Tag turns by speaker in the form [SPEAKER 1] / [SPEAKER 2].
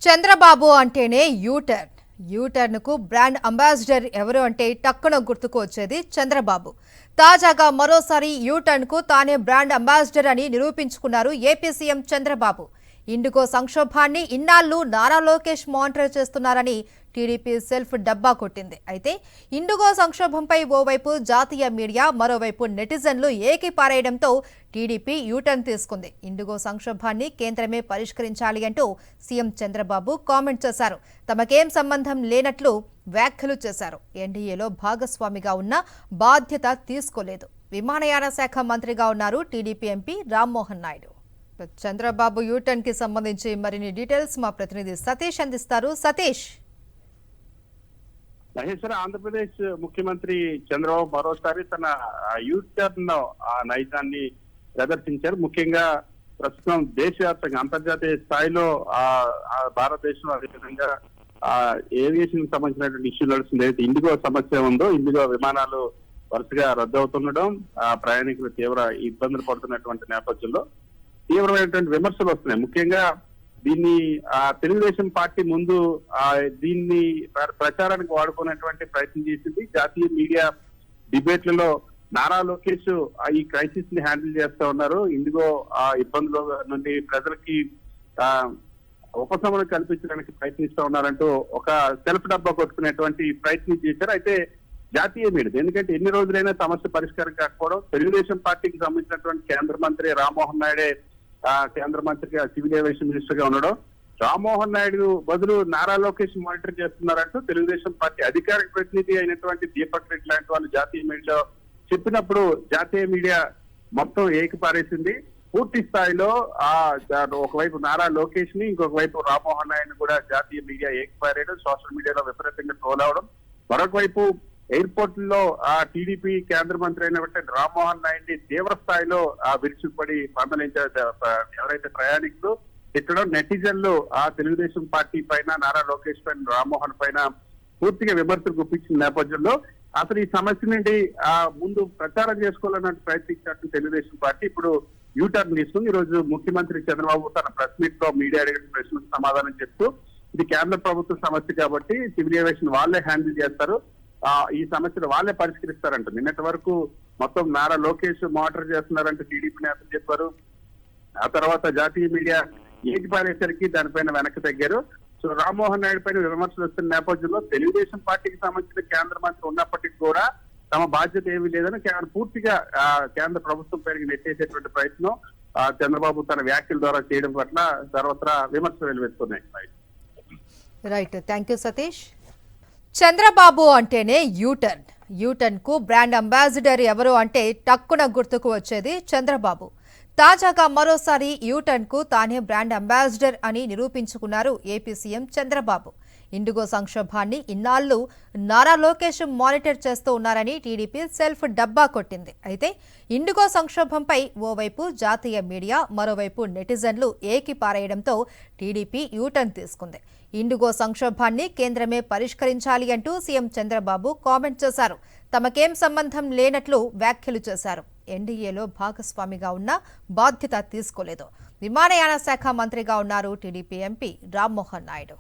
[SPEAKER 1] చంద్రబాబు అంటేనే U turn. యూటర్న్కు brand ambassador ఎవరు అంటే టక్కున గుర్తుకు వచ్చేది చంద్రబాబు. తాజాగా మరోసారి యూటర్న్కు తానే బ్రాండ్ అంబాసిడర్ అని నిరూపించుకున్నారు ఏపీ సీఎం చంద్రబాబు. ఇండిగో సంక్షోభాన్ని ఇన్నాళ్లు నారా లోకేష్ మానిటర్ చేస్తున్నారని టీడీపీ సెల్ఫ్ డబ్బా కొట్టింది. అయితే ఇండిగో సంక్షోభంపై ఓవైపు జాతీయ మీడియా, మరోవైపు నెటిజన్లు ఏకిపారేయడంతో టీడీపీ యూటర్న్ తీసుకుంది. ఇండిగో సంక్షోభాన్ని కేంద్రమే పరిష్కరించాలి అంటూ సీఎం చంద్రబాబు కామెంట్ చేశారు. తమకేం సంబంధం లేనట్లు వ్యాఖ్యలు చేశారు. ఎన్డీఏలో భాగస్వామిగా ఉన్న బాధ్యత తీసుకోలేదు. విమానయాన శాఖ మంత్రిగా ఉన్నారు TDP MP Rammohan Naidu. Chandrababu U turn కి సంబంధించి మరిన్ని డీటెయిల్స్ మా ప్రతినిధి సతీష్ అందిస్తారు. సతీష్,
[SPEAKER 2] మహేశ్వర ఆంధ్రప్రదేశ్ ముఖ్యమంత్రి చంద్రబాబు మరోసారి తన యూటర్న్ నైజాన్ని ప్రదర్శించారు. ముఖ్యంగా ప్రస్తుతం దేశవ్యాప్తంగా అంతర్జాతీయ స్థాయిలో భారతదేశంలో అదేవిధంగా ఏవియేషన్ సంబంధించినటువంటి ఇష్యూ నడుస్తుంది. ఏదైతే ఇండిగో సమస్య ఉందో, ఇండిగో విమానాలు వరుసగా రద్దు అవుతుండడం, ప్రయాణికులు తీవ్ర ఇబ్బందులు పడుతున్నటువంటి నేపథ్యంలో తీవ్రమైనటువంటి విమర్శలు వస్తున్నాయి. ముఖ్యంగా దీన్ని తెలుగుదేశం పార్టీ ముందు దీన్ని ప్రచారానికి వాడుకునేటువంటి ప్రయత్నం చేసింది. జాతీయ మీడియా డిబేట్లలో నారా లోకేష్ ఈ క్రైసిస్ ని హ్యాండిల్ చేస్తూ ఉన్నారు. ఇండిగో ఇబ్బందుల నుండి ప్రజలకి ఉపశమనం కల్పించడానికి ప్రయత్నిస్తూ ఉన్నారంటూ ఒక సెల్ఫ్ డబ్బా కొట్టుకునేటువంటి ప్రయత్నం చేశారు. అయితే జాతీయ మీడియా, ఎందుకంటే ఎన్ని రోజులైనా సమస్య పరిష్కారం కాకపోవడం, తెలుగుదేశం పార్టీకి సంబంధించినటువంటి కేంద్ర మంత్రి రామ్మోహన్ నాయుడే కేంద్ర మంత్రిగా, సివిల్ ఏవియేషన్ మినిస్టర్ గా ఉండడం, రామ్మోహన్ నాయుడు బదులు నారా లోకేష్ మానిటర్ చేస్తున్నారంటూ తెలుగుదేశం పార్టీ అధికారిక ప్రతినిధి అయినటువంటి దీపక్ రెడ్డి లాంటి వాళ్ళు జాతీయ మీడియా చెప్పినప్పుడు జాతీయ మీడియా మొత్తం ఏకిపారేసింది. పూర్తి స్థాయిలో ఒకవైపు నారా లోకేష్ ని, ఇంకొక వైపు రామ్మోహన్ నాయుడు కూడా జాతీయ మీడియా ఏకిపారేయడం, సోషల్ మీడియాలో విపరీతంగా ట్రోల్ అవడం, మరొక వైపు ఎయిర్పోర్ట్ లో టీడీపీ కేంద్ర మంత్రి అయినటువంటి రామ్మోహన్ నాయుడిని తీవ్ర స్థాయిలో విరుచుకుపడి మందలించారు ఎవరైతే ప్రయాణికులు తిట్టడం. నెటిజన్లు తెలుగుదేశం పార్టీ పైన, నారా లోకేష్ పైన, రామ్మోహన్ పైన పూర్తిగా విమర్శలు గుప్పించిన నేపథ్యంలో అసలు ఈ సమస్య నుండి ముందు ప్రచారం చేసుకోవాలన్న ప్రయత్నించినట్టు తెలుగుదేశం పార్టీ ఇప్పుడు యూటర్న్ తీసుకుంది. ఈ రోజు ముఖ్యమంత్రి చంద్రబాబు తన ప్రెస్ మీట్ లో మీడియా అడిగిన ప్రశ్నలకు సమాధానం చెప్తూ ఇది కేంద్ర ప్రభుత్వ సమస్య కాబట్టి సివిల్ ఏవియేషన్ వాళ్ళే హ్యాండిల్ చేస్తారు, ఈ సమస్యలు వాళ్ళే పరిష్కరిస్తారంట. నిన్నటి వరకు మొత్తం నారా లోకేష్ మానిటర్ చేస్తున్నారంటూ టీడీపీ నేతలు చెప్పారు. ఆ తర్వాత జాతీయ మీడియా ఏకిపారేసరికి దానిపైన వెనక్కి తగ్గారు. సో రామ్మోహన్ నాయుడు పైన విమర్శలు వస్తున్న నేపథ్యంలో తెలుగుదేశం పార్టీకి సంబంధించిన కేంద్ర మంత్రి ఉన్నప్పటికీ కూడా తమ బాధ్యత ఏమీ లేదని పూర్తిగా కేంద్ర ప్రభుత్వం పైన నెట్టేసేటువంటి ప్రయత్నం చంద్రబాబు తన వ్యాఖ్యల ద్వారా చేయడం పట్ల సర్వత్రా విమర్శలు వెలువెత్తున్నాయి.
[SPEAKER 1] Right, thank you Satish. Chandrababu అంటేనే యూటర్న్. యూటర్న్ కు బ్రాండ్ అంబాసిడర్ ఎవరు అంటే టక్కున గుర్తుకు వచ్చేది చంద్రబాబు. తాజాగా మరోసారి యూటర్న్ కు తానే బ్రాండ్ అంబాసిడర్ అని నిరూపించుకున్నారు ఏపీ సీఎం చంద్రబాబు. ఇండిగో సంక్షోభాన్ని ఇన్నాళ్లు నారా లోకేష్ మానిటర్ చేస్తూ ఉన్నారని టీడీపీ సెల్ఫ్ డబ్బా కొట్టింది. అయితే ఇండిగో సంక్షోభంపై ఓవైపు జాతీయ మీడియా, మరోవైపు నెటిజన్లు ఏకిపారేయడంతో టీడీపీ యూటర్న్ తీసుకుంది. ఇండిగో సంక్షోభాన్ని కేంద్రమే పరిష్కరించాలి అంటూ సీఎం చంద్రబాబు కామెంట్ చేశారు. తమకేం సంబంధం లేనట్లు వ్యాఖ్యలు చేశారు. ఎన్డీఏలో భాగస్వామిగా ఉన్న బాధ్యత తీసుకోలేదు. విమానయాన శాఖ మంత్రిగా ఉన్నారు టీడీపీ ఎంపీ రామ్మోహన్ నాయుడు.